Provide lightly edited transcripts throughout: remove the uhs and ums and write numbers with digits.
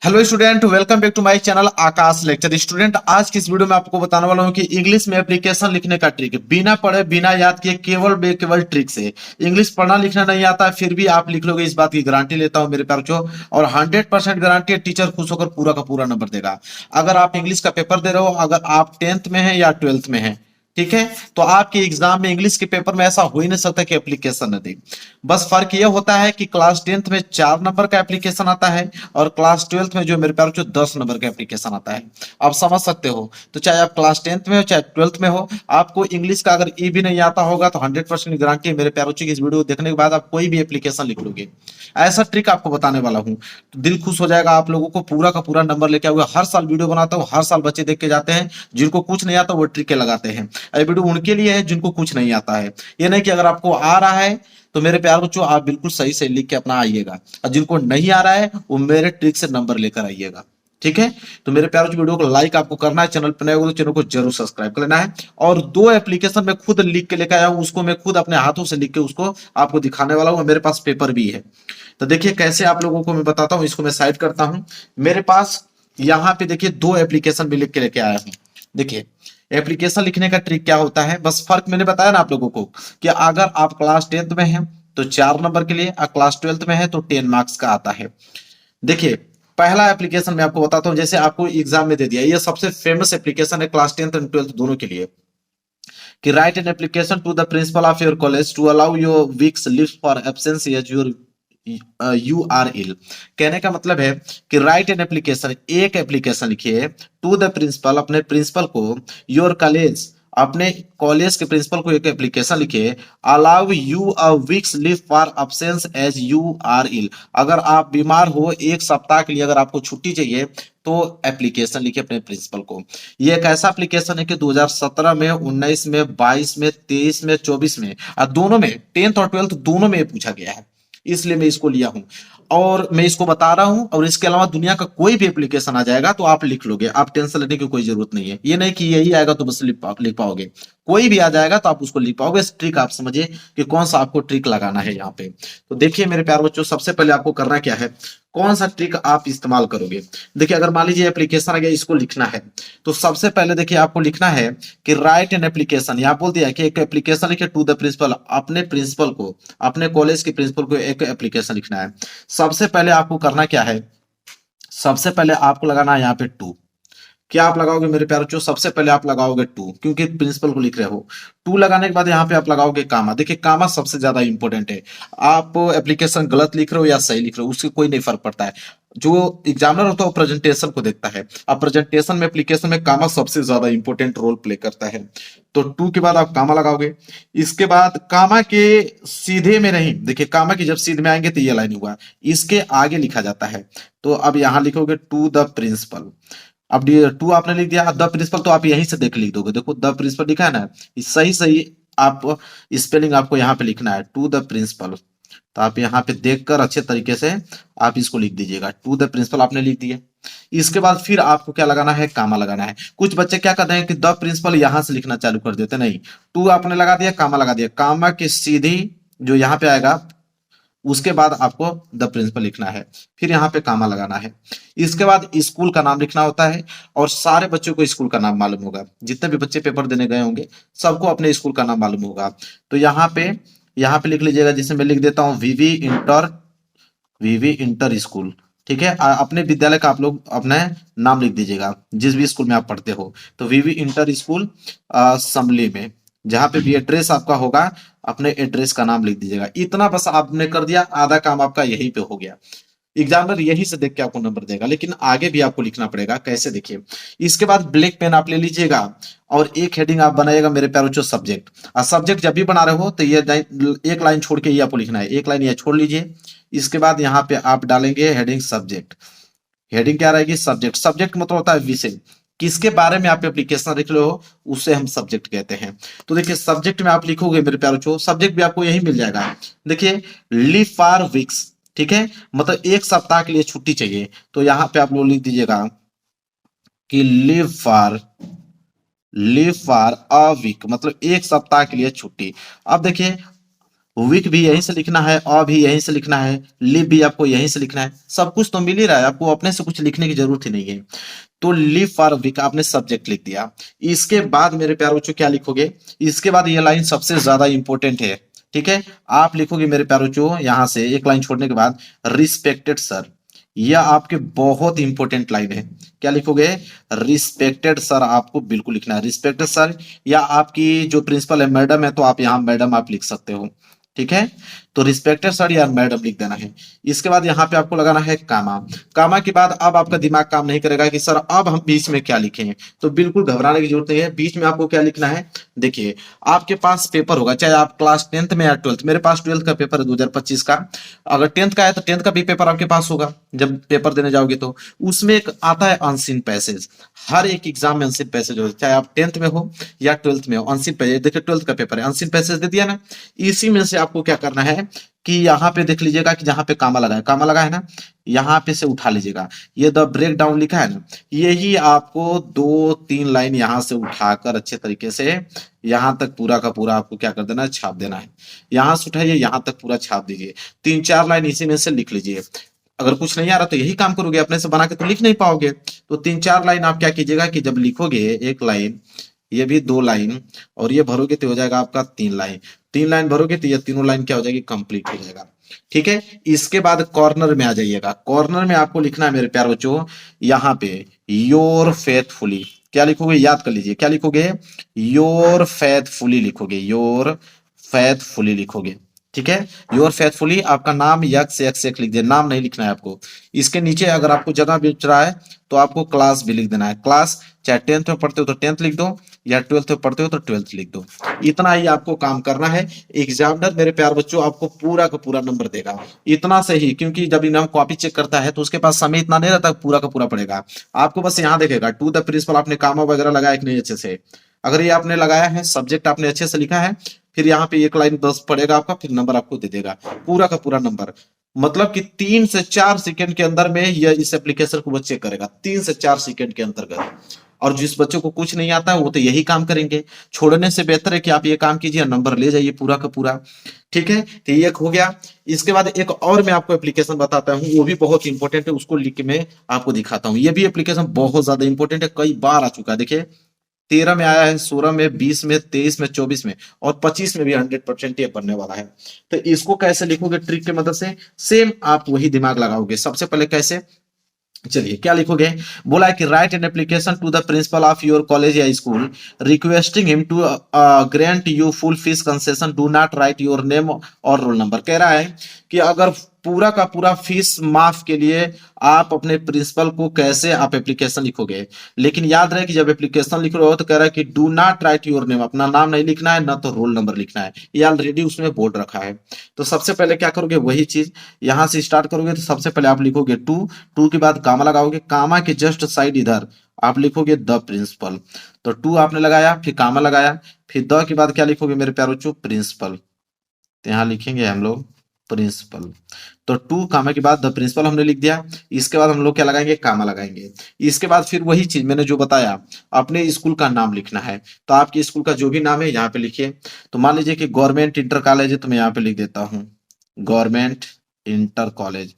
Hello student, welcome back to my channel Aakash lecture. Student, आज की इस वीडियो में आपको बताने वाला हूं कि इंग्लिश में एप्लीकेशन लिखने का ट्रिक बिना पढ़े बिना याद किए केवल ट्रिक से इंग्लिश पढ़ना लिखना नहीं आता है, फिर भी आप लिख लोगे, इस बात की गारंटी लेता हूं मेरे प्यार बच्चों। और 100% गारंटी है, टीचर खुश होकर पूरा का पूरा नंबर देगा। अगर आप इंग्लिश का पेपर दे रहे हो, अगर आप 10th में है या 12th में है, ठीक है, तो आपके एग्जाम में इंग्लिश के पेपर में ऐसा हो ही नहीं सकता कि एप्लीकेशन न दे। बस फर्क यह होता है कि क्लास 10th में 4 नंबर का एप्लीकेशन आता है और क्लास 12th में जो मेरे प्यार जो 10 नंबर का एप्लीकेशन आता है। आप समझ सकते हो। तो चाहे आप क्लास 10th में हो चाहे 12th में हो, आपको इंग्लिश का अगर ई भी नहीं आता होगा तो 100% गारंटी है मेरे प्यारों की, इस वीडियो को देखने के बाद आप कोई भी एप्लीकेशन लिख लोगे। ऐसा ट्रिक आपको बताने वाला हूं, तो दिल खुश हो जाएगा आप लोगों को। पूरा का पूरा नंबर लेके आओगे। हर साल वीडियो बनाता हूं, हर साल बच्चे देख के जाते हैं, जिनको कुछ नहीं आता वो ट्रिक लगाते हैं। ये वीडियो उनके लिए है जिनको कुछ नहीं आता है। ये नहीं कि अगर आपको आ रहा है तो मेरे प्यार बच्चों आप बिल्कुल सही से लिख के अपना आइएगा, और जिनको नहीं आ रहा है वो मेरे ट्रिक से नंबर लेकर आइएगा। ठीक है। तो मेरे प्यारों वीडियो को लाइक आपको करना है, चैनल पर नए हो तो चैनल को जरूर सब्सक्राइब कर लेना है। और दो एप्लीकेशन में खुद लिख के लेकर आया हूं, उसको मैं खुद अपने हाथों से लिख के उसको आपको दिखाने वाला हूं। मेरे पास पेपर भी है। तो देखिए कैसे आप लोगों को मैं बताता हूं। इसको मैं साइड करता हूं। मेरे पास यहाँ पे देखिए दो एप्लीकेशन भी लिख के लेके आया हूं। देखिए एप्लीकेशन लिखने का ट्रिक क्या होता है, बस फर्क मैंने बताया ना आप लोगों को, कि अगर आप क्लास 10th में हैं तो 4 नंबर के लिए, और क्लास 12th में है तो 10 मार्क्स का आता है। देखिए पहला एप्लीकेशन मैं आपको बताता हूं, जैसे आपको एग्जाम में दे दिया, ये सबसे फेमस एप्लीकेशन है क्लास 10th एंड 12th दोनों के लिए, कि write an application to the principal of your college to allow your weeks leave for absence as your you are ill. कहने का मतलब है कि राइट एन एप्लीकेशन, एक एप्लीकेशन लिखिए, टू द प्रिंसिपल, अपने प्रिंसिपल को, योर कॉलेज, अपने कॉलेज के प्रिंसिपल को एक एप्लीकेशन लिखिए, allow you a weeks leave for absence as you are ill. अगर आप बीमार हो, एक सप्ताह के लिए अगर आपको छुट्टी चाहिए तो एप्लीकेशन लिखिए अपने प्रिंसिपल को। ये एक ऐसा एप्लीकेशन है कि 2017 में, 19 में, 22 में, 23 में, 24 में, और दोनों में, 10th और 12th दोनों में पूछा गया है, इसलिए मैं इसको लिया हूं और मैं इसको बता रहा हूं। और इसके अलावा दुनिया का कोई भी एप्लीकेशन आ जाएगा तो आप लिख लोगे, आप टेंशन लेने की कोई जरूरत नहीं है। ये नहीं कि यही आएगा तो बस लिख पाओगे, कोई भी आ जाएगा तो आप उसको लिख पाओगे। इस ट्रिक आप समझिए कि कौन सा आपको ट्रिक लगाना है यहाँ पे। तो देखिए मेरे प्यारे बच्चों, सबसे पहले आपको करना क्या है, कौन सा ट्रिक आप इस्तेमाल करोगे। देखिए अगर मान लीजिए एप्लीकेशन आ गया, इसको लिखना है, तो सबसे पहले देखिए आपको लिखना है कि राइट एन एप्लीकेशन। यहाँ बोल दिया कि एक एप्लीकेशन लिखे टू द प्रिंसिपल, अपने प्रिंसिपल को, अपने कॉलेज के प्रिंसिपल को एक एप्लीकेशन लिखना है। सबसे पहले आपको करना क्या है, सबसे पहले आपको लगाना है यहाँ पे टू। क्या आप लगाओगे मेरे प्यारे बच्चों, सबसे पहले आप लगाओगे टू, क्योंकि प्रिंसिपल को लिख रहे हो। टू लगाने के बाद यहाँ पे आप लगाओगे कामा। देखिए कामा सबसे ज्यादा इंपॉर्टेंट है। आप एप्लीकेशन गलत लिख रहे हो या सही लिख रहे हो, उससे कोई नहीं फर्क पड़ता है। जो एग्जामिनर होता है वो प्रेजेंटेशन को देखता है। अब प्रेजेंटेशन में, एप्लीकेशन में कामा सबसे ज्यादा इंपॉर्टेंट रोल प्ले करता है। तो टू के बाद आप कामा लगाओगे। इसके बाद कामा के सीधे में नहीं, देखिए कामा की जब सीधे में आएंगे तो ये लाइन हुआ, इसके आगे लिखा जाता है। तो अब यहां लिखोगे टू द प्रिंसिपल। अब ये टू आपने लिख दिया, द प्रिंसिपल तो आप यहीं से देख लिख दोगे। देखो द प्रिंसिपल लिखा है ना, सही सही आप स्पेलिंग आपको यहाँ पे लिखना है, टू द प्रिंसिपल। तो आप यहाँ पे देखकर अच्छे तरीके से आप इसको लिख दीजिएगा, टू द प्रिंसिपल आपने लिख दिया। इसके बाद फिर आपको क्या लगाना है, कामा लगाना है। कुछ बच्चे क्या करते हैं कि द प्रिंसिपल यहां से लिखना चालू कर देते, नहीं, टू आपने लगा दिया, कामा लगा दिया, कामा के सीधी जो यहाँ पे आएगा उसके बाद आपको द प्रिंसिपल लिखना है, फिर यहाँ पे कामा लगाना है। इसके बाद स्कूल का नाम लिखना होता है, और सारे बच्चों को स्कूल का नाम मालूम होगा, जितने भी बच्चे पेपर देने गए होंगे सबको अपने स्कूल का नाम मालूम होगा। तो यहाँ पे लिख लीजिएगा, जिसे मैं लिख देता हूँ वीवी इंटर स्कूल। ठीक है, अपने विद्यालय का आप लोग अपना नाम लिख दीजिएगा, जिस भी स्कूल में आप पढ़ते हो। तो वीवी इंटर स्कूल असम्बली में, जहां पे भी एड्रेस आपका होगा, अपने एड्रेस का नाम लिख दीजिएगा। इतना बस आपने कर दिया, आधा काम आपका यहीं पे हो गया। एग्जामिनर यही से देख के आपको नंबर देगा, लेकिन आगे भी आपको लिखना पड़ेगा। कैसे, देखिए इसके बाद ब्लैक पेन आप ले लीजिएगा और एक हेडिंग आप बनाइएगा मेरे प्यारे बच्चों, सब्जेक्ट। और सब्जेक्ट जब भी बना रहे हो तो ये एक लाइन छोड़ के ये आपको लिखना है, एक लाइन ये छोड़ लीजिए। इसके बाद यहाँ पे आप डालेंगे हेडिंग सब्जेक्ट। हेडिंग क्या रहेगी, सब्जेक्ट। सब्जेक्ट मतलब होता है विषय, किसके बारे में आप एप्लीकेशन लिख रहे हो उसे हम सब्जेक्ट कहते हैं। तो देखिए सब्जेक्ट में आप लिखोगे मेरे प्यारे बच्चों, सब्जेक्ट भी आपको यही मिल जाएगा। देखिए लीव फॉर वीक्स, ठीक है, मतलब एक सप्ताह के लिए छुट्टी चाहिए, तो यहां पे आप लोग लिख दीजिएगा कि लीव फॉर अ वीक, मतलब एक सप्ताह के लिए छुट्टी। अब देखिए वीक भी यहीं से लिखना है, अ भी यहीं से लिखना है, लिव भी आपको यहीं से लिखना है। सब कुछ तो मिल ही रहा है, आपको अपने से कुछ लिखने की जरूरत ही नहीं है। तो लिव फॉर वीक आपने सब्जेक्ट लिख दिया। इसके बाद मेरे प्यारे बच्चों क्या लिखोगे, इसके बाद ये लाइन सबसे ज्यादा इंपॉर्टेंट है। ठीक है, आप लिखोगे मेरे प्यारे बच्चों यहां से एक लाइन छोड़ने के बाद रिस्पेक्टेड सर। यह आपके बहुत इंपॉर्टेंट लाइन है। क्या लिखोगे, रिस्पेक्टेड सर आपको बिल्कुल लिखना है, रिस्पेक्टेड सर। या आपकी जो प्रिंसिपल है मैडम है, तो आप यहाँ मैडम आप लिख सकते हो। ठीक है, तो रिस्पेक्टेड सर या मैडम लिख देना है। इसके बाद यहाँ पे आपको लगाना है कामा। कामा के बाद अब आपका दिमाग काम नहीं करेगा कि सर अब हम बीच में क्या लिखें। तो बिल्कुल घबराने की जरूरत नहीं है, बीच में आपको क्या लिखना है। देखिए, आपके पास पेपर होगा, चाहे आप क्लास 10th में या 12th, मेरे पास 12th का पेपर है 2025 का। अगर 10th का है तो 10th का भी पेपर आपके पास होगा जब पेपर देने जाओगे। तो उसमें एक आता है अनसीन पैसेज। हर एक एग्जाम में अनसीन पैसेज होता है, चाहे आप 10th में हो या 12th में हो। अनसीन पैसेज देखिए, 12th का पेपर है, अनसीन पैसेज दे दिया ना। इसी में से आपको क्या करना है कि यहाँ पे देख लीजिएगा कि जहां पे कामा लगा है, कामा लगा है ना, यहाँ पे से उठा लीजिएगा। ये द ब्रेक डाउन लिखा है ना, यही आपको 2-3 लाइन यहाँ से उठाकर अच्छे तरीके से यहाँ तक पूरा का पूरा आपको क्या कर देना है, छाप देना है। यहाँ से उठाइए, यहाँ तक पूरा छाप दीजिए। 3-4 लाइन इसी में से लिख लीजिए। अगर कुछ नहीं आ रहा तो यही काम करोगे, अपने से बना के तो लिख नहीं पाओगे। तो 3-4 लाइन आप क्या कीजिएगा कि जब लिखोगे एक लाइन, ये भी 2 लाइन, और ये भरोगे तो हो जाएगा आपका 3 लाइन। 3 लाइन भरोगे तो ये तीनों लाइन क्या हो जाएगी, कंप्लीट हो जाएगा। ठीक है, इसके बाद कॉर्नर में आ जाइएगा। कॉर्नर में आपको लिखना है मेरे प्यारे बच्चों, यहाँ पे योर फेथफुली। क्या लिखोगे, याद कर लीजिए, क्या लिखोगे, योर फेथफुली लिखोगे, योर फेथफुली लिखोगे। ठीक है, योर फेथफुली आपका नाम यक्स एक्स एक लिख दिया, नाम नहीं लिखना है आपको। इसके नीचे अगर आपको जगह बच रहा है तो आपको क्लास भी लिख देना है, क्लास। चाहे 10th में पढ़ते हो तो 10th लिख दो, या 12th में पढ़ते हो तो 12th लिख दो। इतना ही आपको काम करना है। एग्जामिनर मेरे प्यार बच्चों आपको पूरा का पूरा नंबर देगा, इतना से ही। क्योंकि जब इनाम कॉपी चेक करता है तो उसके पास समय इतना नहीं रहता, पूरा का पूरा पड़ेगा। आपको बस यहाँ देखेगा टू द प्रिंसिपल, आपने कामा वगैरह लगाया कि नहीं अच्छे से। अगर ये आपने लगाया है, सब्जेक्ट आपने अच्छे से लिखा है, फिर यहाँ पे एक लाइन 10 पड़ेगा आपका, फिर नंबर आपको दे देगा, पूरा का पूरा नंबर। मतलब कि 3 से 4 सेकंड के अंदर में यह इस एप्लीकेशन को वो चेक करेगा, 3 से 4 सेकंड के अंतर्गत। और जिस बच्चों को कुछ नहीं आता है वो तो यही काम करेंगे। छोड़ने से बेहतर है कि आप ये काम कीजिए, नंबर ले जाइए पूरा का पूरा। ठीक है, तो ये हो गया। इसके बाद एक और मैं आपको एप्लीकेशन बताता हूँ, वो भी बहुत इंपॉर्टेंट है, उसको लिख के मैं आपको दिखाता हूँ। ये भी एप्लीकेशन बहुत ज्यादा इंपॉर्टेंट है, कई बार आ चुका है। देखिए, 13 में आया है, 16 में, 20 में, 23 में, 24 में, और 25 में भी 100% ये बनने वाला है। तो इसको कैसे लिखोगे ट्रिक की मदद से, सेम आप वही दिमाग लगाओगे। सबसे पहले कैसे, चलिए क्या लिखोगे, बोला है कि write an application to the principal of your college या school requesting him to grant you full fee concession, do not write your name और रोल नंबर। कह रहा है कि अगर पूरा का पूरा फीस माफ के लिए आप अपने प्रिंसिपल को कैसे आप एप्लीकेशन लिखोगे। लेकिन याद रहे कि जब एप्लीकेशन लिख रहे हो तो कह रहा है कि do not write your name, अपना नाम नहीं लिखना है, ना तो रोल नंबर लिखना है, ये ऑलरेडी उसमें बोर्ड रखा है। तो सबसे पहले क्या करोगे, वही चीज यहां से स्टार्ट करोगे। तो सबसे पहले आप लिखोगे टू, टू के बाद कामा लगाओगे, कामा के जस्ट साइड इधर आप लिखोगे द प्रिंसिपल। तो टू आपने लगाया, फिर कामा लगाया, फिर द के बाद क्या लिखोगे मेरे प्यारे बच्चों, प्रिंसिपल। तो यहां लिखेंगे हम लोग प्रिंसिपल। तो टू कामा के बाद द प्रिंसिपल हमने लिख दिया। इसके बाद हम लोग क्या लगाएंगे, कामा लगाएंगे। इसके बाद फिर वही चीज मैंने जो बताया, अपने स्कूल का नाम लिखना है। तो आपके स्कूल का जो भी नाम है यहाँ पे लिखिए। तो मान लीजिए कि गवर्नमेंट इंटर कॉलेज है, तो मैं यहाँ पे लिख देता हूँ गवर्नमेंट इंटर कॉलेज।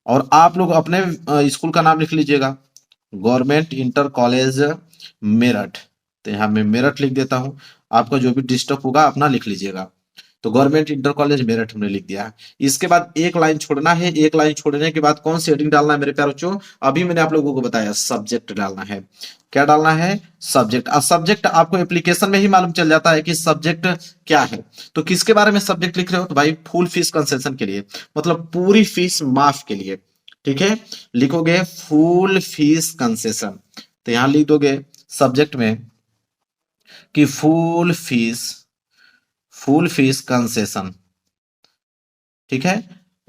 और आप लोग अपने स्कूल का नाम लिख लीजिएगा, गवर्नमेंट इंटर कॉलेज मेरठ। तो यहाँ मैं मेरठ लिख देता हूँ। आपका जो भी डिस्ट्रिक्ट होगा अपना लिख लीजिएगा। तो गवर्नमेंट इंटर कॉलेज मेरठ हमने लिख दिया। इसके बाद एक लाइन छोड़ना है। एक लाइन छोड़ने के बाद कौन सी हेडिंग डालना है मेरे प्यारे बच्चों, अभी मैंने आप लोगों को बताया, सब्जेक्ट डालना है। क्या डालना है, सब्जेक्ट। अब सब्जेक्ट आपको एप्लीकेशन में ही मालूम चल जाता है कि सब्जेक्ट क्या है। तो किसके बारे में सब्जेक्ट लिख रहे हो, तो भाई फुल फीस कंसेशन के लिए, मतलब पूरी फीस माफ के लिए। ठीक है, लिखोगे फुल फीस कंसेशन। तो यहां लिख दोगे सब्जेक्ट में कि फुल फीस कंसेशन। ठीक है,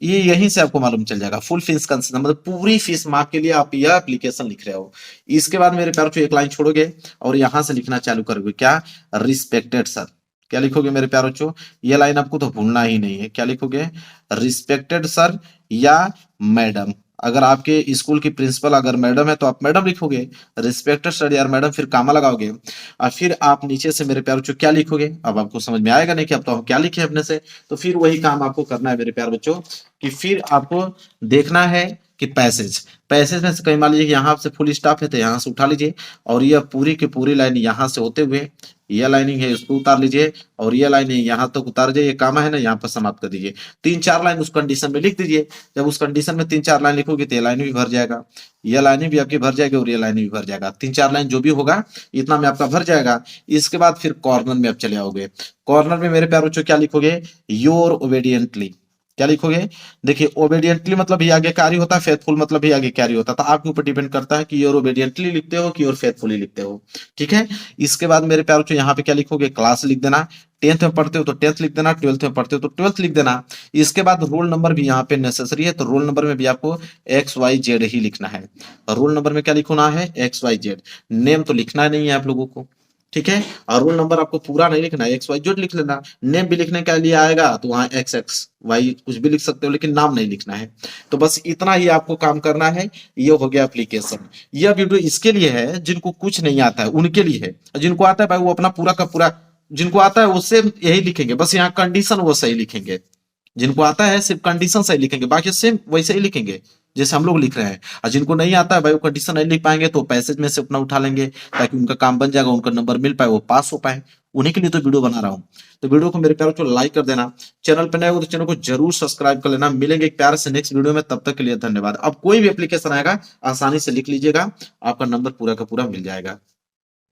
ये यहीं से आपको मालूम चल जाएगा, फुल फीस कंसेशन मतलब पूरी फीस माफ के लिए आप यह एप्लीकेशन लिख रहे हो। इसके बाद मेरे प्यारों एक लाइन छोड़ोगे और यहां से लिखना चालू करोगे, क्या, रिस्पेक्टेड सर। क्या लिखोगे मेरे प्यारों बच्चों, ये लाइन आपको तो भूलना ही नहीं है। क्या लिखोगे, रिस्पेक्टेड सर या मैडम, अगर आपके स्कूल की प्रिंसिपल अगर मैडम है तो आप मैडम लिखोगे, रिस्पेक्टेड सर यार मैडम, फिर कामा लगाओगे और फिर आप नीचे से मेरे प्यारे बच्चों क्या लिखोगे। अब आपको समझ में आएगा नहीं कि अब तो हम क्या लिखे अपने से, तो फिर वही काम आपको करना है मेरे प्यारे बच्चों कि फिर आपको देखना है कि पैसेज, पैसेज में से कहीं मान लीजिए कि यहाँ से फुल स्टॉप है तो यहाँ से उठा लीजिए और यह पूरी की पूरी लाइन यहाँ से होते हुए यह लाइनिंग है इसको उतार लीजिए और ये लाइन यहाँ तक उतार दीजिए, ये काम है ना यहाँ पर समाप्त कर दीजिए। 3-4 लाइन उस कंडीशन में लिख दीजिए। जब उस कंडीशन में 3-4 लाइन लिखोगे तो ये लाइन भी भर जाएगा, ये लाइनें भी आपकी भर जाएगी और ये लाइनें भी भर जाएगा। 3-4 लाइन जो भी होगा इतना में आपका भर जाएगा। इसके बाद फिर कॉर्नर में आप चले आओगे। कॉर्नर में मेरे प्यारे बच्चों क्या लिखोगे, योर ओबेडिएंटली। क्या लिखोगे, देखिए ओबेडिएंटली मतलब भी आज्ञाकारी होता है, फेथफुल मतलब भी आज्ञाकारी होता है। तो आपके ऊपर डिपेंड करता है कि योर ओबेडिएंटली लिखते हो कि योर फेथफुली लिखते हो। ठीक है, इसके बाद मेरे प्यारे बच्चों यहाँ पे क्या लिखोगे, क्लास लिख देना। 10th में पढ़ते हो तो 10th लिख देना, 12th में पढ़ते हो तो 12th लिख देना। इसके बाद रोल नंबर भी यहाँ पे नेसेसरी है, तो रोल नंबर में भी आपको XYZ ही लिखना है। रोल नंबर में क्या लिखना है, XYZ। नेम तो लिखना नहीं है आप लोगों को, ठीक है। और रोल नंबर आपको पूरा नहीं लिखना है, XYZ लिख लेना। नेम भी लिखने के लिए आएगा तो वहां XXY कुछ भी लिख सकते हो, लेकिन नाम नहीं लिखना है। तो बस इतना ही आपको काम करना है। ये हो गया एप्लीकेशन। यह वीडियो इसके लिए है जिनको कुछ नहीं आता है उनके लिए है, जिनको आता है भाई वो अपना पूरा का पूरा, जिनको आता है वो सेम यही लिखेंगे, बस यहाँ कंडीशन वो सही लिखेंगे। जिनको आता है सिर्फ कंडीशन सही लिखेंगे, बाकी सेम वैसे ही लिखेंगे जैसे हम लोग लिख रहे हैं। और जिनको नहीं आता है भाई वो कंडीशन नहीं लिख पाएंगे तो पैसेज में से अपना उठा लेंगे ताकि उनका काम बन जाएगा, उनका नंबर मिल पाए, वो पास हो पाए। उन्हीं के लिए तो वीडियो बना रहा हूँ। तो वीडियो को मेरे प्यारों को लाइक कर देना, चैनल पर नए हो तो चैनल को जरूर सब्सक्राइब कर लेना। मिलेंगे एक प्यारे से नेक्स्ट वीडियो में, तब तक के लिए धन्यवाद। अब कोई भी एप्लीकेशन आएगा आसानी से लिख लीजिएगा, आपका नंबर पूरा का पूरा मिल जाएगा।